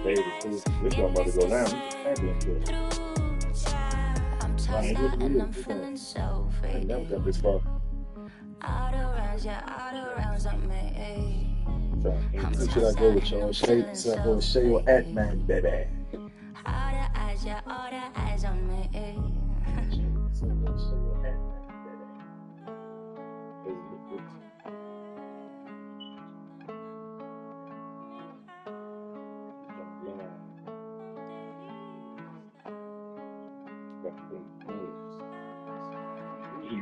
David too. This one about to go down. Championship. I never got this far. Should I go with Sean Shay? Should I go with Shay or Atman, baby? All the eyes on me.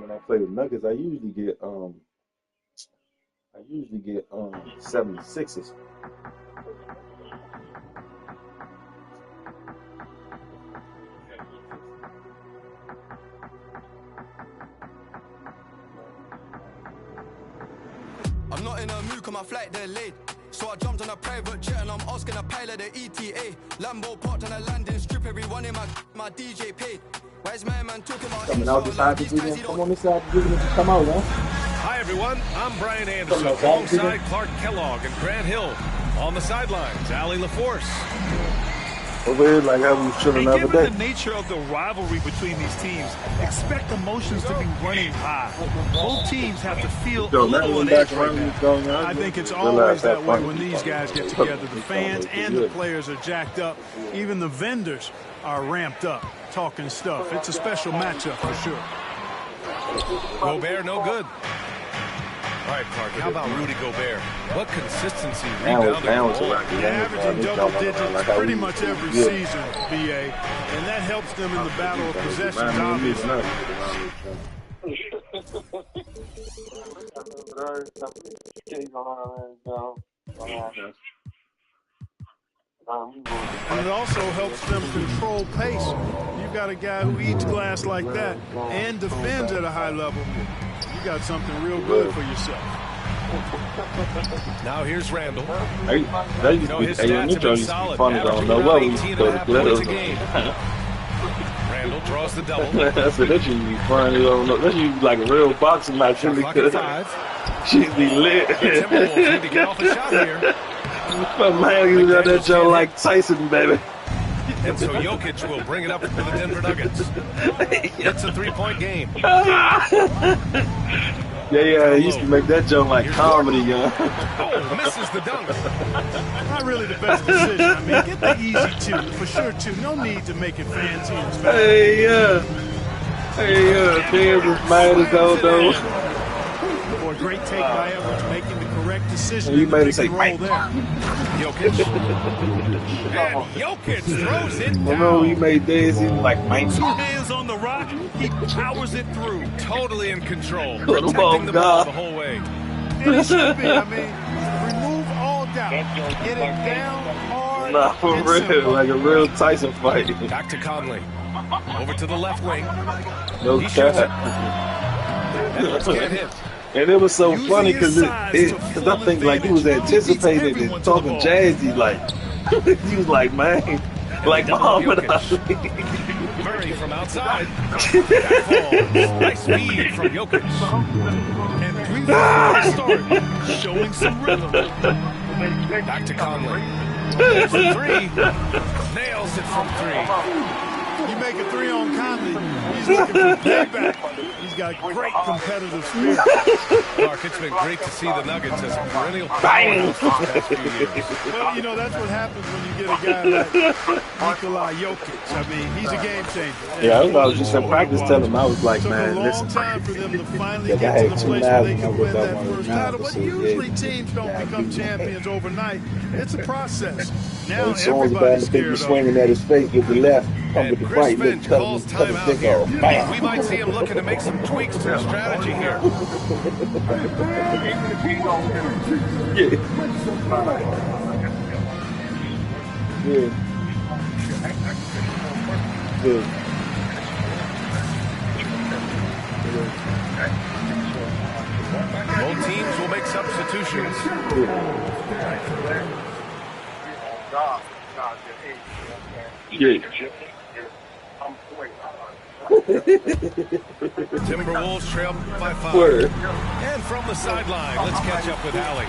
When I play with Nuggets, I usually get 76ers. I'm not in a mood, cause my flight delayed. So I jumped on a private jet and I'm asking a pilot the ETA. Lambo parked on a landing strip, everyone in my DJ paid. Why is my man talking about coming out this side to come on this side to come out, huh? Hi everyone, I'm Brian Anderson alongside Clark Kellogg and Grant Hill. On the sidelines, Allie LaForce. Over here, like I was chilling the other day. Given the nature of the rivalry between these teams, expect emotions to be running high. Both teams have to feel a little of edge right now. I think it's always that way when these guys get together. The fans and the players are jacked up. Even the vendors are ramped up, talking stuff. It's a special matchup for sure. Gobert, no good. All right, Clark, how about Rudy Gobert? What consistency rebounding? Averaging double digits pretty much every season, BA, and that helps them in the battle of possessions, obviously. And it also helps them control pace. You've got a guy who eats glass like that and defends at a high level. You got something real good for yourself. Now here's Randall. His stats have been solid, averaging around 18.5 points a game. Randall draws the double. That's that should be funny. That should be like a real boxing match. She'd be lit. Timberwolves need to get off a shot here. Man, you got that Joe like Tyson, baby. And so Jokic will bring it up for the Denver Nuggets. It's a three-point game. Yeah, he used to make that joke like comedy, young. Oh, misses the dunk. Not really the best decision. I mean, get the easy two, for sure, two. No need to make it fancy and special. Kansas minus though. Boy, great take by Edwards, making the correct decision. You made it say right there. Jokic. And Jokic throws it down. No, he made this. He was like, man. 2 hands on the rock. He powers it through. Totally in control. Protecting the ball the whole way. And it should be. I mean, remove all doubt. Get it down hard. Nah, for real. Simple. Like a real Tyson fight. Back to Conley. Over to the left wing. No cap. Edwards can't hit. And it was so funny because I think like he was anticipating and talking jazzy, like he was like, man, like Muhammad Ali. Murray from outside. Nice speed from Jokic. And 3 start, showing some rhythm. Back to Conley. There's a three. Nails it from 3. You make a 3 on Conley, he's looking for payback. He's got great competitive spirit. Clark, it's been great to see the Nuggets as a perennial powerhouse the past few years. Well, you know, that's what happens when you get a guy like Nikola Jokic. I mean, he's a game changer. Yeah, I was just in practice telling him, I was like, man, listen. It took a long time for them to finally I get to had the 2 place where they knives can when I win was that up first on title. the But usually teams don't become champions overnight. It's a process. Now everybody's scared of swinging at his face with the left. And Chris Finch calls timeout here. We might see him looking to make some tweaks to his strategy here. Good. Both teams will make substitutions. Timberwolves trail by 5. And from the sideline, let's catch up with Allie.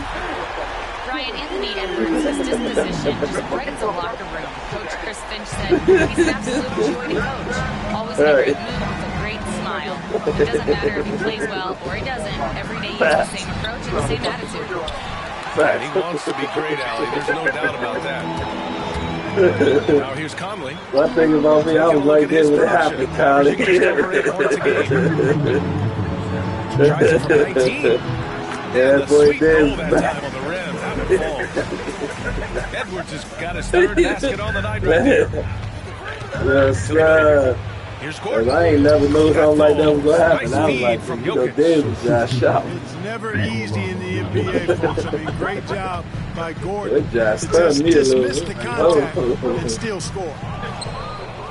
Ryan, Anthony Edwards, his disposition just brightens the locker room. Coach Chris Finch said he's an absolute joy to coach. Always in a great mood with a great smile. It doesn't matter if he plays well or he doesn't. Every day he has the same approach and the same attitude. And he wants to be great, Allie. There's no doubt about that. Now here's Conley. One thing about me, I was like this when it happened, Kyle. Tries it from 19. Yeah, boy, sweet goal that time on the rim. How it falls. Edwards has got his third basket on the night right there. Yes, sir. Here's Gordon. I ain't never known something like that was going to happen. I was like, from you know, Davis just shot. It's never easy in the NBA, folks. I mean, great job by Gordon That just to stunned me a little dismiss bit. the contact and still score.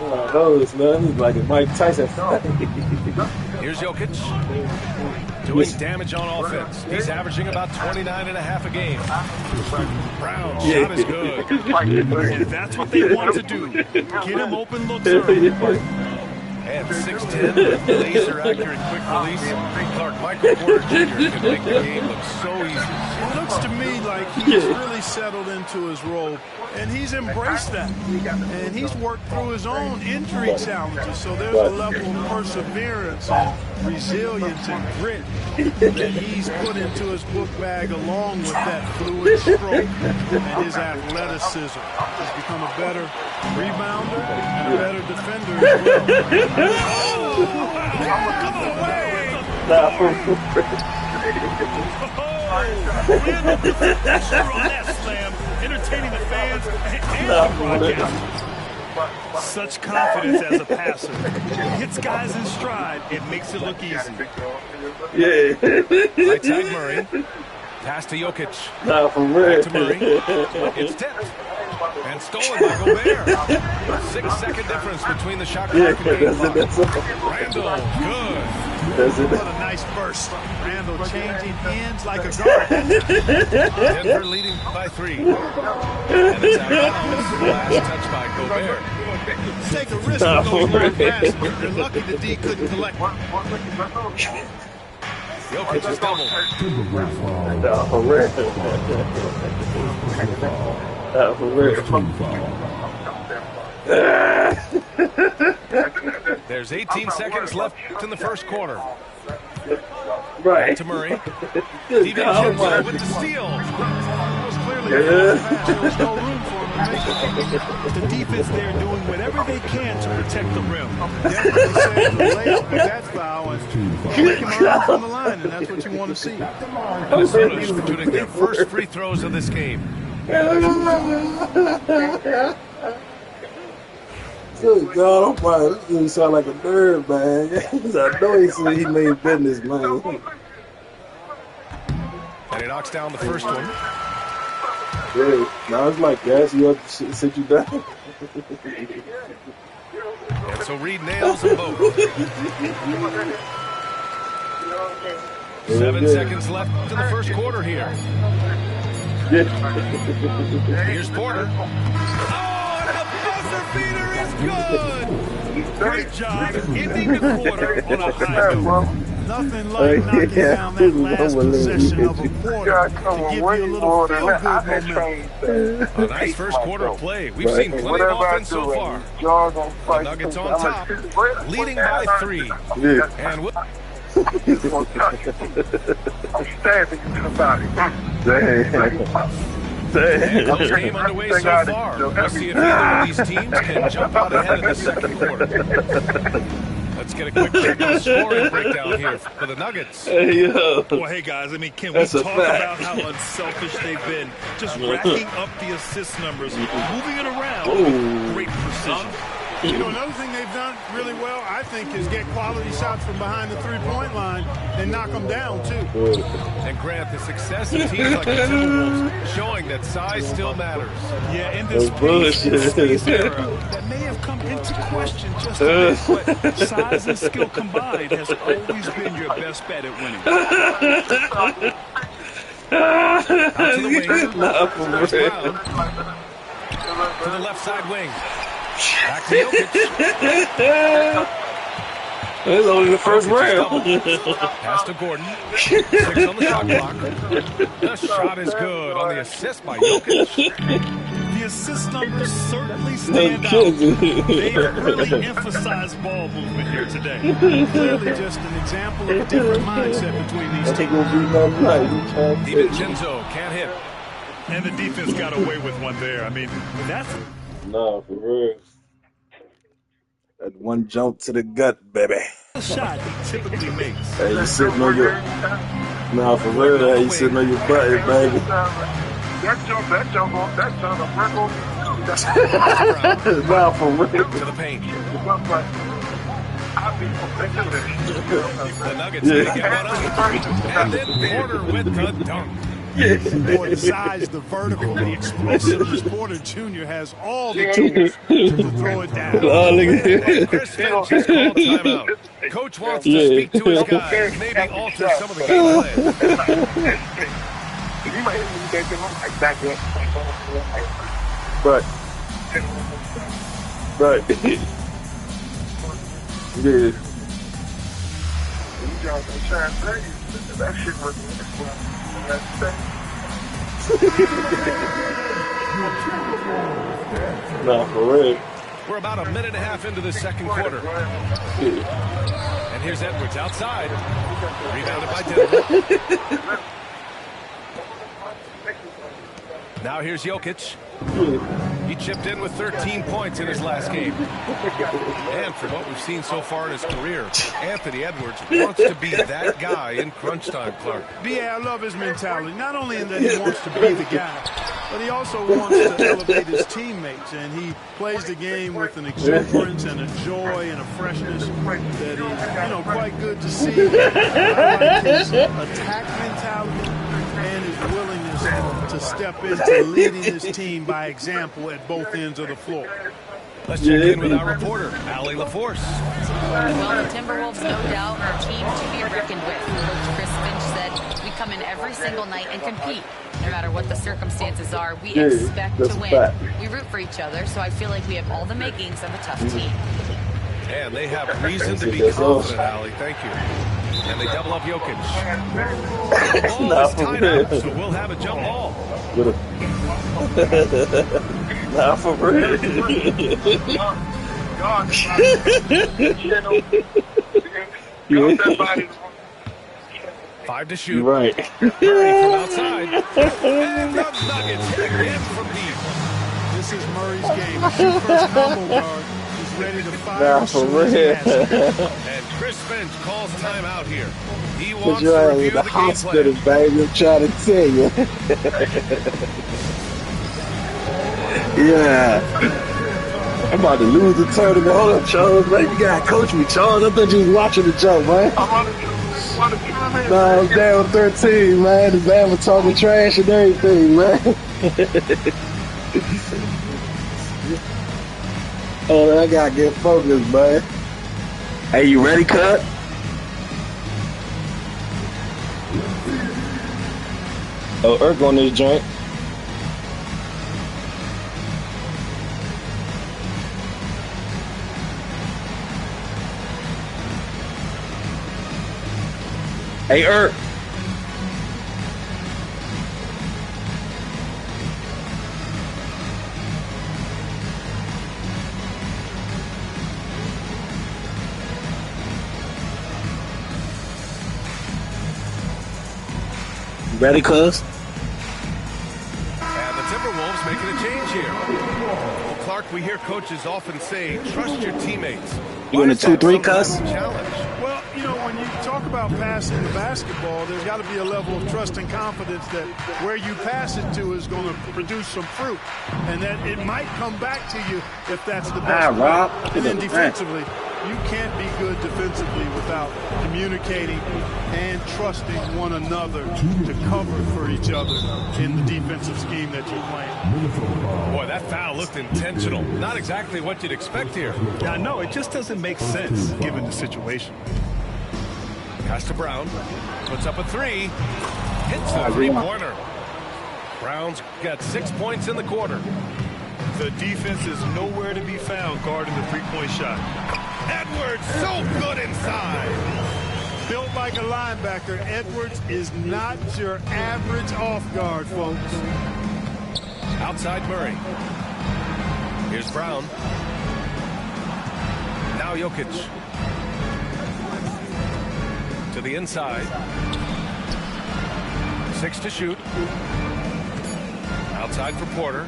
Oh, those, man. He's like a Mike Tyson fight. Here's Jokic. Doing damage on offense. He's averaging about 29.5 a game. Brown shot is good. And that's what they want to do. Get him open looks early. And 6'10", laser accurate quick release. Clark, Michael Porter Jr. can make the game look so easy. It looks to me like he's really settled into his role, and he's embraced that. And he's worked through his own injury challenges, so there's a level of perseverance and resilience and grit that he's put into his book bag along with that fluid stroke and his athleticism. He's become a better rebounder and a better defender as well. Entertaining the fans and the broadcast. Such confidence as a passer. Hits guys in stride. It makes it look easy. Yeah. Right side Murray. Pass to Jokic. Nah, for real. Back to Murray. It's tipped. And stolen by Gobert. 6-second difference between the shot clock and game clock. Randall, good. What a nice burst. Randall changing ends like a guard. Denver leading by 3. And it's out of bounds. Last touch by Gobert. Take a risk with those long passes. You're lucky the D couldn't collect one. Jokic is doubled. Nah, for real. Nah, for real. There's 18 seconds left in the first quarter. Right. Back to Murray. DiVincenzo with the steal. There was no room for him. The defense there doing whatever they can to protect the rim. Definitely saved the layup with that foul and kick him out from the line, and that's what you want to see. Minnesota shooting their first free throws of this game. Good God, I'm probably, this dude sound like a nerd, man. I know he said he made business, man. And he knocks down the first one. Yeah, now it's like gas you up, sit you down. And so Reed nails them both. 7 seconds left in the first quarter here. Here's Porter. Oh, and the buzzer beater is good. Great job ending the quarter on a high note. Nothing like knocking down that last possession of a quarter to give you a little feel-good momentum. A nice first quarter of play. We've seen plenty of offense so far. The Nuggets on top, leading by 3. And Damn. the game underway so far. We'll see if either of these teams can jump out ahead in the second quarter. Let's get a quick check of the scoring breakdown here for the Nuggets. Hey, yo. Well, hey, guys, I mean, can we talk about how unselfish they've been? Just racking up the assist numbers, moving it around with great precision. You know, another thing they've done really well, I think, is get quality shots from behind the three-point line and knock them down, too. And Grant, the success of teams like the Timberwolves showing that size still matters. Yeah, in this space era that may have come into question just a bit, but size and skill combined has always been your best bet at winning. Out to the wing. There's Brown. To the left side wing. Back to Jokic. It's only the first round. Pass to Gordon. 6 on the shot clock. The shot is good on the assist by Jokic. The assist numbers certainly stand out. They really emphasize ball movement here today. Clearly just an example of a different mindset between these teams. DiVincenzo can't hit. And the defense got away with one there. I mean, that's... No, for real. That one jump to the gut, baby. The shot he typically makes. Hey, you sitting on your... Nah, for real, hey, you sitting on your button, baby. That jump, a freckle. Nah, for real. To the paint. The Nuggets Yeah. get one up. And then Porter with the dunk. Boy, the size, the vertical, the explosiveness. Porter Jr. has all the tools to throw it down. Oh, look at Chris Finch has called timeout. Coach wants to speak to his guys, maybe alter some of the game plan. You might even take them like back up. Right. Yeah. That shit was Nah, for real. We're about a minute and a half into the second quarter. And here's Edwards outside. Rebounded by Denver. Now here's Jokic. He chipped in with 13 points in his last game. And for what we've seen so far in his career, Anthony Edwards wants to be that guy in crunch time, Clark. I love his mentality. Not only in that he wants to be the guy, but he also wants to elevate his teammates. And he plays the game with an exuberance and a joy and a freshness that is, quite good to see. I like his attack mentality and his willingness to step into leading his team by example at both ends of the floor. Let's check in with our reporter, Allie LaForce. Well, the Timberwolves, no doubt, are a team to be reckoned with. Coach Chris Finch said, we come in every single night and compete. No matter what the circumstances are, we expect to win. We root for each other, so I feel like we have all the makings of a tough team. And they have reason to be confident, Allie. Thank you. And they double up Jokic. The ball is tied up, so we'll have a jump ball. Nah, for real. Five to shoot. You're right. Murray from outside. And the Nuggets again from deep. This is Murray's game. The shoot first combo guard is ready to fire. Nah, for real. And Chris Finch calls timeout here. He But wants you're to in review the the game hospital, plan. baby. I'm trying to tell you. Yeah. I'm about to lose the tournament. Hold up, Charles, man. You gotta coach me, Charles. I thought you was watching the jump, man. Nah, I was down 13, man. The man was talking trash and everything, man. Oh, I gotta get focused, man. Hey, you ready, Cut? Oh, Irk on this joint. Hey, Irk. Ready, cuz? And the Timberwolves making a change here. Well, Clark, we hear coaches often say, trust your teammates. You in a 2-3, cuz? Challenge. Well, when you talk about passing the basketball, there's got to be a level of trust and confidence that where you pass it to is going to produce some fruit, and that it might come back to you if that's the best way. Rob. And then defensively, you can't be good defensively without communicating and trusting one another to cover for each other in the defensive scheme that you're playing. Boy, that foul looked intentional. Not exactly what you'd expect here. Yeah, no, it just doesn't make sense given the situation. Pass to Brown. Puts up a three. Hits the three-pointer. Brown's got 6 points in the quarter. The defense is nowhere to be found guarding the three-point shot. Edwards, so good inside. Built like a linebacker, Edwards is not your average off guard, folks. Outside Murray. Here's Brown. Now Jokic. To the inside. 6 to shoot. Outside for Porter.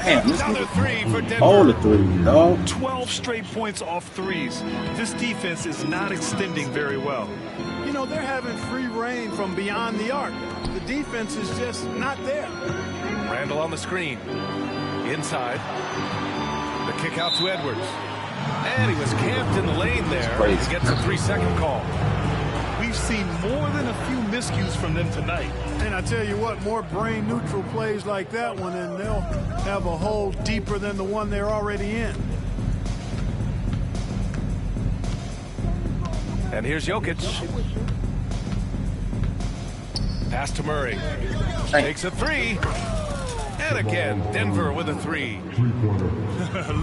And another 3 for Denver. All the threes, dog. 12 straight points off threes. This defense is not extending very well. You know, they're having free reign from beyond the arc. The defense is just not there. Randall on the screen. Inside. The kick out to Edwards. And he was camped in the lane there. He gets a 3-second call. We've seen more than a few miscues from them tonight. And I tell you what, more brain-neutral plays like that one, and they'll have a hole deeper than the one they're already in. And here's Jokic. Pass to Murray. Takes a 3. And again, Denver with a 3.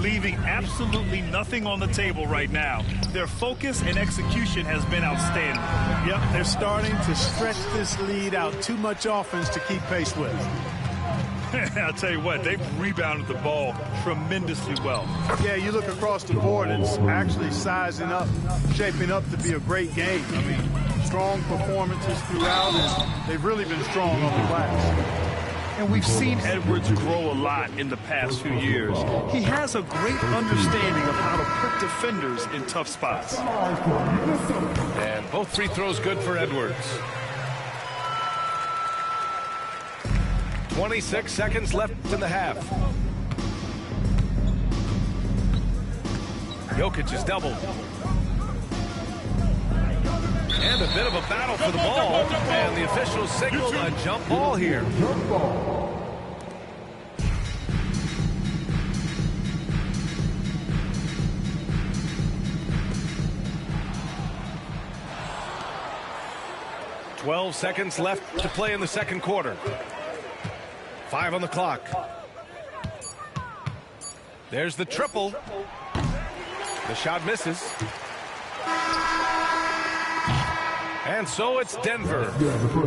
Leaving absolutely nothing on the table right now. Their focus and execution has been outstanding. Yep, they're starting to stretch this lead out. Too much offense to keep pace with. I'll tell you what, they've rebounded the ball tremendously well. Yeah, you look across the board, it's actually sizing up, shaping up to be a great game. I mean, strong performances throughout, and they've really been strong on the glass. And we've seen Edwards grow a lot in the past few years. He has a great understanding of how to put defenders in tough spots. And both free throws good for Edwards. 26 seconds left in the half. Jokic is doubled. And a bit of a battle for the ball. And the officials signal a jump ball here. "12 seconds left to play in the second quarter. 5 on the clock. There's the triple. The shot misses. And so it's Denver,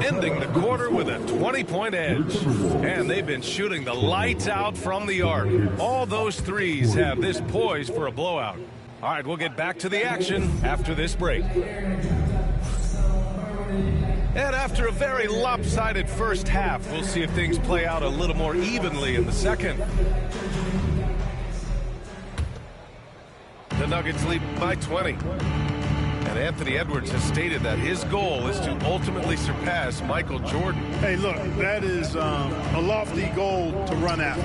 ending the quarter with a 20-point edge. And they've been shooting the lights out from the arc. All those threes have this poised for a blowout. All right, we'll get back to the action after this break. And after a very lopsided first half, we'll see if things play out a little more evenly in the second. The Nuggets lead by 20. And Anthony Edwards has stated that his goal is to ultimately surpass Michael Jordan. Hey, look, that is a lofty goal to run after.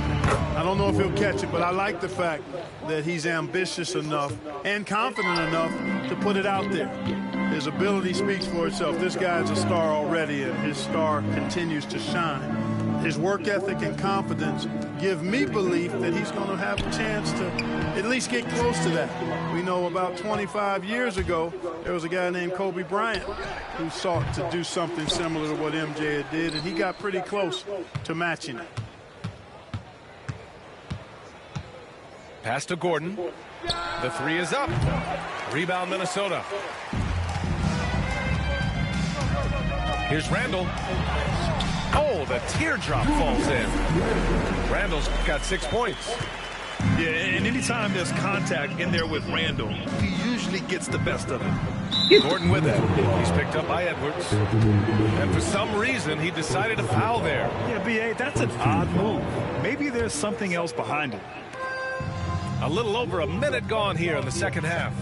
I don't know if he'll catch it, but I like the fact that he's ambitious enough and confident enough to put it out there. His ability speaks for itself. This guy's a star already, and his star continues to shine. His work ethic and confidence give me belief that he's going to have a chance to at least get close to that. We know about 25 years ago, there was a guy named Kobe Bryant who sought to do something similar to what MJ did, and he got pretty close to matching it. Pass to Gordon. The 3 is up. Rebound, Minnesota. Here's Randall. Oh, the teardrop falls in. Randall's got 6 points. Yeah, and anytime there's contact in there with Randall, he usually gets the best of it. Gordon with it. He's picked up by Edwards. And for some reason, he decided to foul there. Yeah, B.A., that's an odd move. Maybe there's something else behind it. A little over a minute gone here in the second half.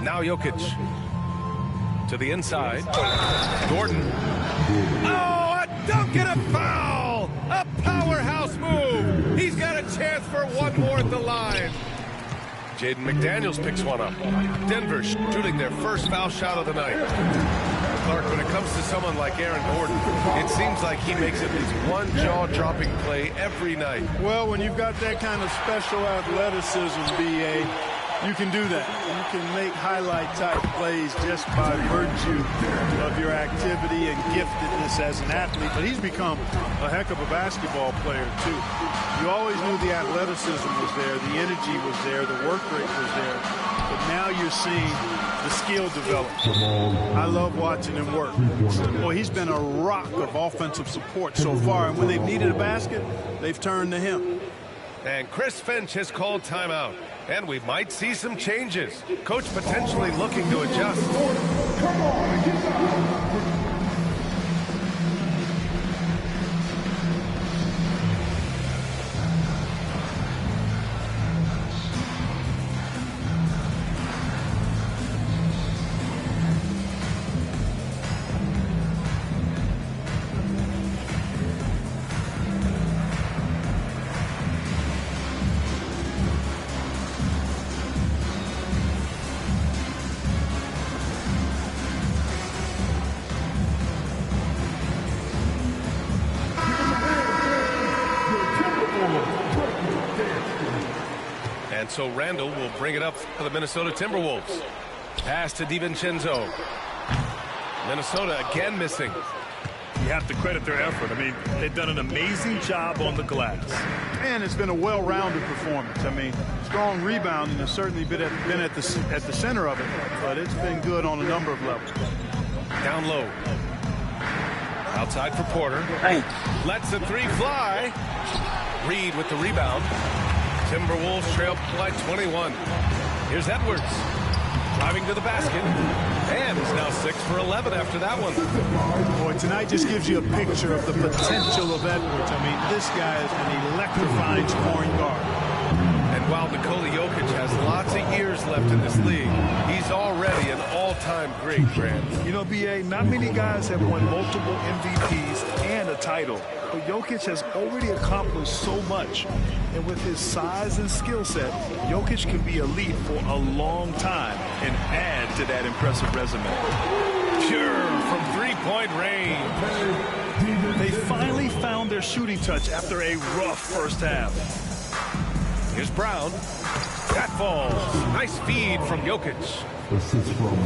Now Jokic. To the inside. Gordon. Oh, a dunk and a foul! A powerhouse move! He's got a chance for one more at the line. Jaden McDaniels picks one up. Denver shooting their first foul shot of the night. Clark, when it comes to someone like Aaron Gordon, it seems like he makes at least one jaw-dropping play every night. Well, when you've got that kind of special athleticism, B.A., You can do that. You can make highlight-type plays just by virtue of your activity and giftedness as an athlete. But he's become a heck of a basketball player, too. You always knew the athleticism was there, the energy was there, the work rate was there. But now you're seeing the skill develop. I love watching him work. Boy, he's been a rock of offensive support so far. And when they've needed a basket, they've turned to him. And Chris Finch has called timeout. And we might see some changes. Coach potentially looking to adjust. And so Randall will bring it up for the Minnesota Timberwolves. Pass to DiVincenzo. Minnesota again missing. You have to credit their effort. I mean, they've done an amazing job on the glass. And it's been a well-rounded performance. I mean, strong rebounding has certainly been at the center of it, but it's been good on a number of levels. Down low. Outside for Porter. Lets the three fly. Reed with the rebound. Timberwolves trail by 21. Here's Edwards. Driving to the basket. And is now 6 for 11 after that one. Boy, tonight just gives you a picture of the potential of Edwards. I mean, this guy is an electrifying scoring guard. And while Nikola Jokic has lots of years left in this league, he's already an all-time great, Grant. You know, B.A., not many guys have won multiple MVPs and a title. But Jokic has already accomplished so much. And with his size and skill set, Jokic can be elite for a long time and add to that impressive resume. Pure from three-point range. They finally found their shooting touch after a rough first half. Here's Brown. That falls. Nice feed from Jokic.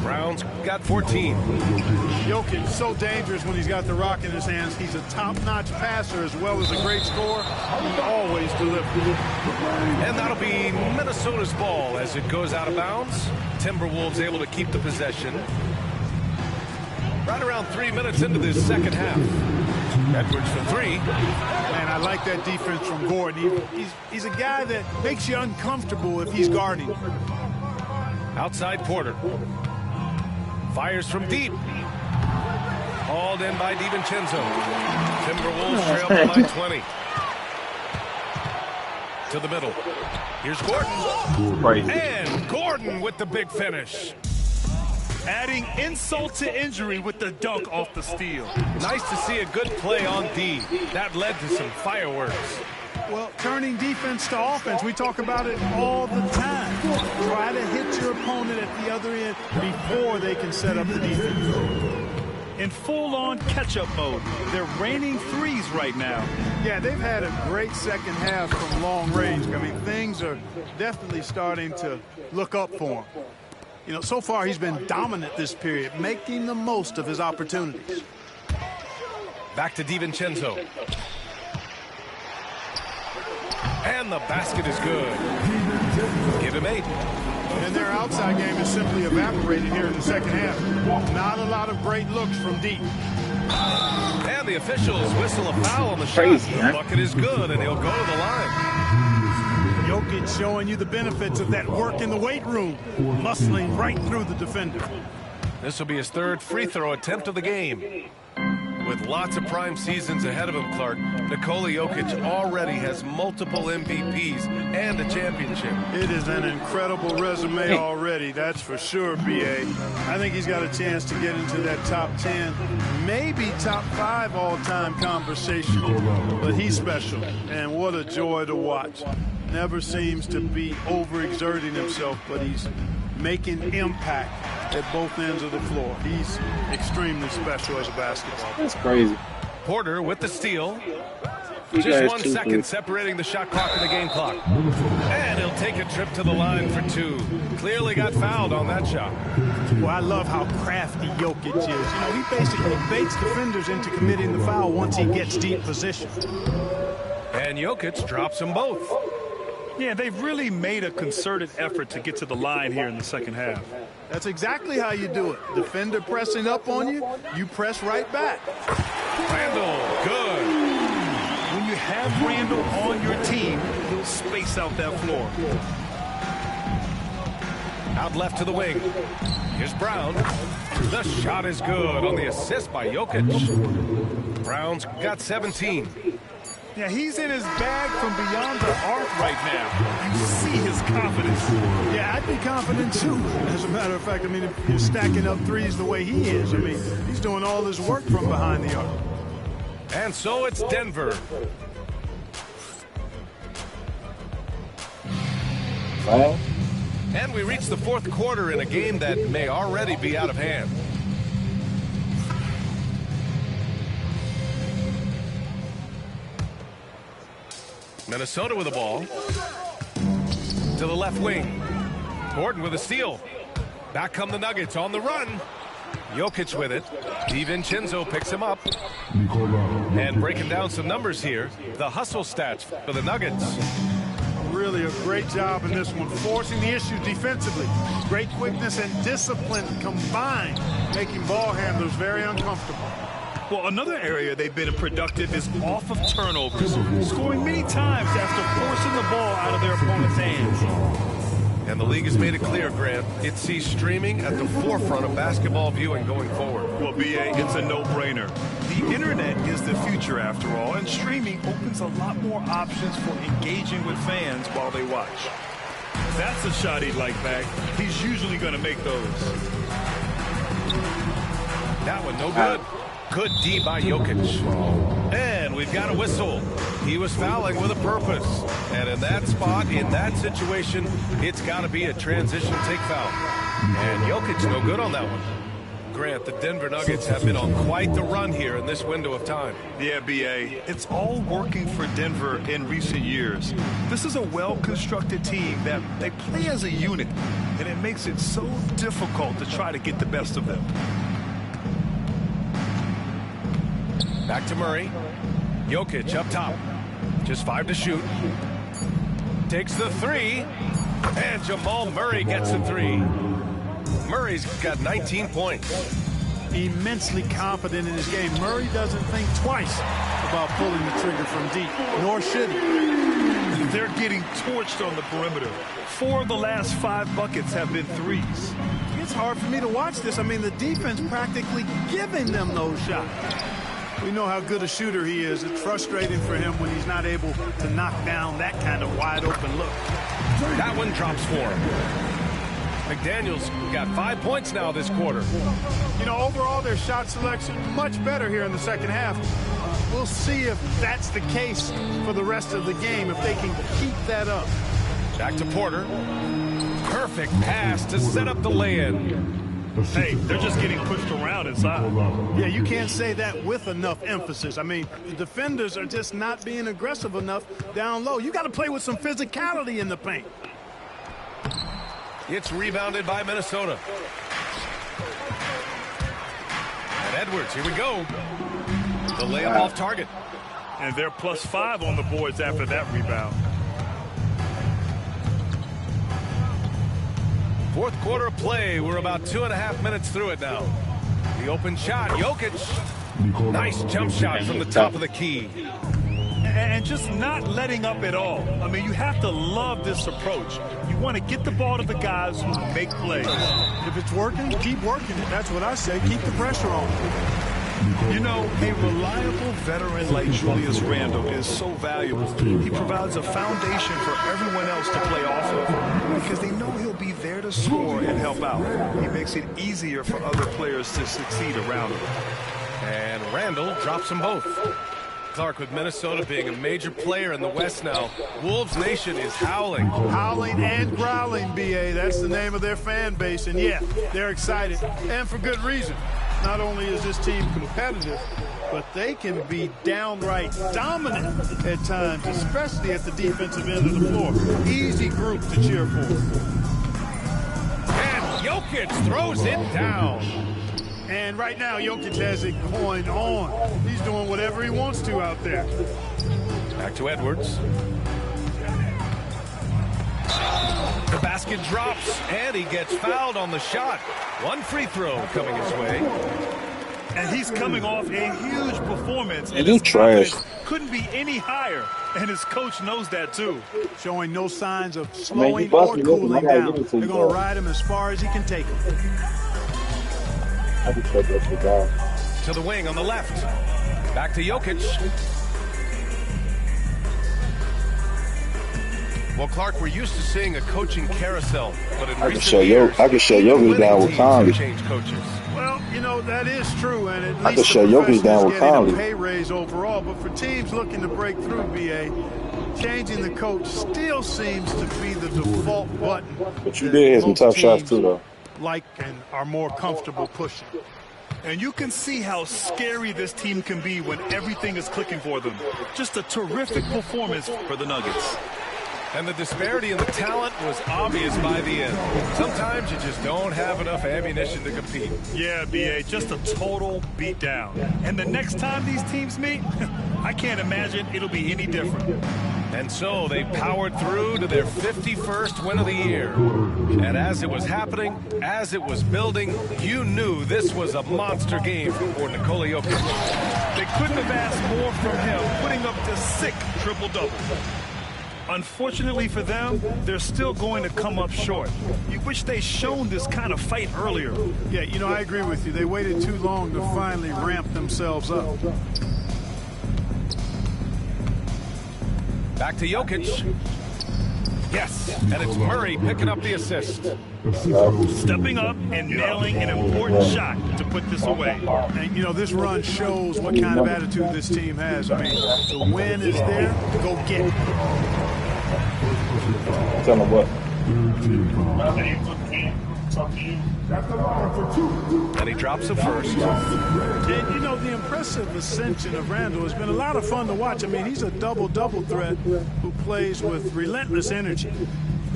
Brown's got 14. Jokic so dangerous when he's got the rock in his hands. He's a top-notch passer as well as a great scorer. He always delivers. And that'll be Minnesota's ball as it goes out of bounds. Timberwolves able to keep the possession. Right around 3 minutes into this second half. Edwards for three. And I like that defense from Gordon. He's a guy that makes you uncomfortable if he's guarding. Outside Porter. Fires from deep. Hauled in by DiVincenzo. Timberwolves trail by 20. To the middle. Here's Gordon. And Gordon with the big finish. Adding insult to injury with the dunk off the steal. Nice to see a good play on D. That led to some fireworks. Well, turning defense to offense, we talk about it all the time. Try to hit your opponent at the other end before they can set up the defense. In full-on catch-up mode, they're raining threes right now. Yeah, they've had a great second half from long range. I mean, things are definitely starting to look up for him. You know, so far he's been dominant this period, making the most of his opportunities. Back to DiVincenzo. And the basket is good. Give him 8. And their outside game is simply evaporated here in the second half. Not a lot of great looks from deep. And the officials whistle a foul on the shot. The bucket is good, and he'll go to the line. Jokic showing you the benefits of that work in the weight room, muscling right through the defender. This will be his 3rd free throw attempt of the game. With lots of prime seasons ahead of him, Clark, Nikola Jokic already has multiple MVPs and a championship. It is an incredible resume already, that's for sure, B.A. I think he's got a chance to get into that top 10, maybe top 5 all-time conversation. But he's special, and what a joy to watch. Never seems to be overexerting himself, but he's making impact at both ends of the floor. He's extremely special as a basketball. That's crazy. Porter with the steal. Just 1 second separating the shot clock and the game clock. And And he'll take a trip to the line for 2. Clearly got fouled on that shot. Well, I love how crafty Jokic is. You know, he basically baits defenders into committing the foul once he gets deep position. And Jokic drops them both. Yeah, they've really made a concerted effort to get to the line here in the second half. That's exactly how you do it. Defender pressing up on you, you press right back. Randall, good. When you have Randall on your team, he'll space out that floor. Out left to the wing. Here's Brown. The shot is good on the assist by Jokic. Brown's got 17. Yeah, he's in his bag from beyond the arc right now. You see his confidence. Yeah, I'd be confident too. As a matter of fact, I mean, if you're stacking up threes the way he is, I mean, he's doing all his work from behind the arc. And so it's Denver. Wow. And we reach the fourth quarter in a game that may already be out of hand. Minnesota with the ball. To the left wing. Gordon with a steal. Back come the Nuggets on the run. Jokic with it. DiVincenzo picks him up. And breaking down some numbers here. The hustle stats for the Nuggets. Really a great job in this one, forcing the issue defensively. Great quickness and discipline combined, making ball handlers very uncomfortable. Well, another area they've been productive is off of turnovers, scoring many times after forcing the ball out of their opponent's hands. And the league has made it clear, Grant, it sees streaming at the forefront of basketball viewing going forward. Well, BA, it's a no-brainer. The internet is the future after all, and streaming opens a lot more options for engaging with fans while they watch. That's a shot he'd like back. He's usually going to make those. That one no good. Good D by Jokic. And we've got a whistle. He was fouling with a purpose. And in that spot, in that situation, it's got to be a transition take foul. And Jokic no good on that one. Grant, the Denver Nuggets have been on quite the run here in this window of time. Yeah, BA, it's all working for Denver in recent years. This is a well-constructed team that they play as a unit, and it makes it so difficult to try to get the best of them. Back to Murray. Jokic up top. Just 5 to shoot. Takes the 3. And Jamal Murray gets the 3. Murray's got 19 points. Immensely confident in his game. Murray doesn't think twice about pulling the trigger from deep, nor should he. They're getting torched on the perimeter. 4 of the last 5 buckets have been threes. It's hard for me to watch this. I mean, the defense practically giving them those shots. We know how good a shooter he is. It's frustrating for him when he's not able to knock down that kind of wide open look. That one drops for him. McDaniels got 5 points now this quarter. You know, overall, their shot selection much better here in the second half. We'll see if that's the case for the rest of the game, if they can keep that up. Back to Porter. Perfect pass to set up the lay-in. Hey, they're just getting pushed around inside. Yeah, you can't say that with enough emphasis. I mean, the defenders are just not being aggressive enough down low. You got to play with some physicality in the paint. It's rebounded by Minnesota. And Edwards, here we go. The layup off target. And they're +5 on the boards after that rebound. Fourth quarter of play. We're about 2.5 minutes through it now. The open shot. Jokic. Nice jump shot from the top of the key. And just not letting up at all. I mean, you have to love this approach. You want to get the ball to the guys who make plays. If it's working, keep working it. That's what I say. Keep the pressure on. You know, a reliable veteran like Julius Randle is so valuable. He provides a foundation for everyone else to play off of because they know he'll be there to score and help out. He makes it easier for other players to succeed around him. And Randle drops them both. Clark, with Minnesota being a major player in the West now, Wolves Nation is howling. Howling and growling, BA. That's the name of their fan base. And, yeah, they're excited, and for good reason. not only is this team competitive, but they can be downright dominant at times, especially at the defensive end of the floor. Easy group to cheer for. And Jokic throws it down. And right now, Jokic has it going on. He's doing whatever he wants to out there. Back to Edwards. The basket drops, and he gets fouled on the shot. One free throw coming his way. And he's coming off a huge performance. And his trash couldn't be any higher. And his coach knows that, too. Showing no signs of slowing or cooling down. They're going to ride him as far as he can take him. To the wing on the left. Back to Jokic. Well, Clark, we're used to seeing a coaching carousel, but in recent years, I can shut Jokic down with Conley. Change coaches. Well, you know, that is true, and at I least can shut Jokic down with getting Conley. a pay raise overall. But for teams looking to break through, BA, changing the coach still seems to be the default button. But you did hit some tough shots too, though. Like and are more comfortable pushing. And you can see how scary this team can be when everything is clicking for them. Just a terrific performance for the Nuggets. And the disparity in the talent was obvious by the end. Sometimes you just don't have enough ammunition to compete. Yeah, BA, just a total beatdown. And the next time these teams meet, I can't imagine it'll be any different. And so they powered through to their 51st win of the year. And as it was happening, as it was building, you knew this was a monster game for Nikola Jokic. They couldn't have asked more from him, putting up the sick triple-double. Unfortunately for them, they're still going to come up short. You wish they'd shown this kind of fight earlier. Yeah, you know, I agree with you. They waited too long to finally ramp themselves up. Back to Jokic. Yes, and it's Murray picking up the assist. Stepping up and nailing an important shot to put this away. And, you know, this run shows what kind of attitude this team has. I mean, the win is there, go get it. Tell them what. And he drops the first. And, you know, the impressive ascension of Randall has been a lot of fun to watch. I mean, he's a double-double threat who plays with relentless energy.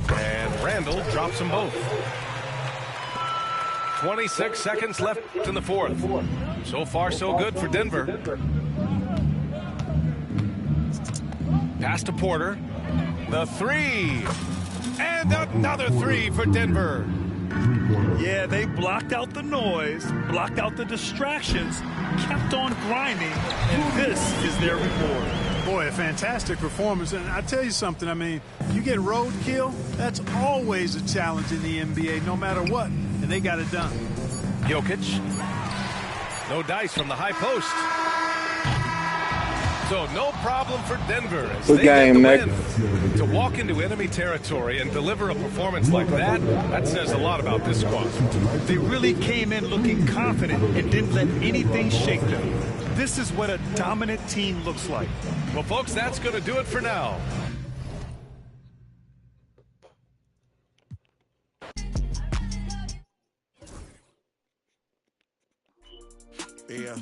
And Randall drops them both. 26 seconds left in the fourth. So far, so good for Denver. Pass to Porter. The three. And another three for Denver. Yeah, they blocked out the noise, blocked out the distractions, kept on grinding, and this is their reward. Boy, a fantastic performance. And I tell you something, I mean, you get roadkill, that's always a challenge in the NBA, no matter what. And they got it done. Jokic. No dice from the high post. So no problem for Denver as Good they game, get the Nick. win. To walk into enemy territory and deliver a performance like that, that says a lot about this squad. They really came in looking confident and didn't let anything shake them. This is what a dominant team looks like. Well, folks, that's going to do it for now. Yeah.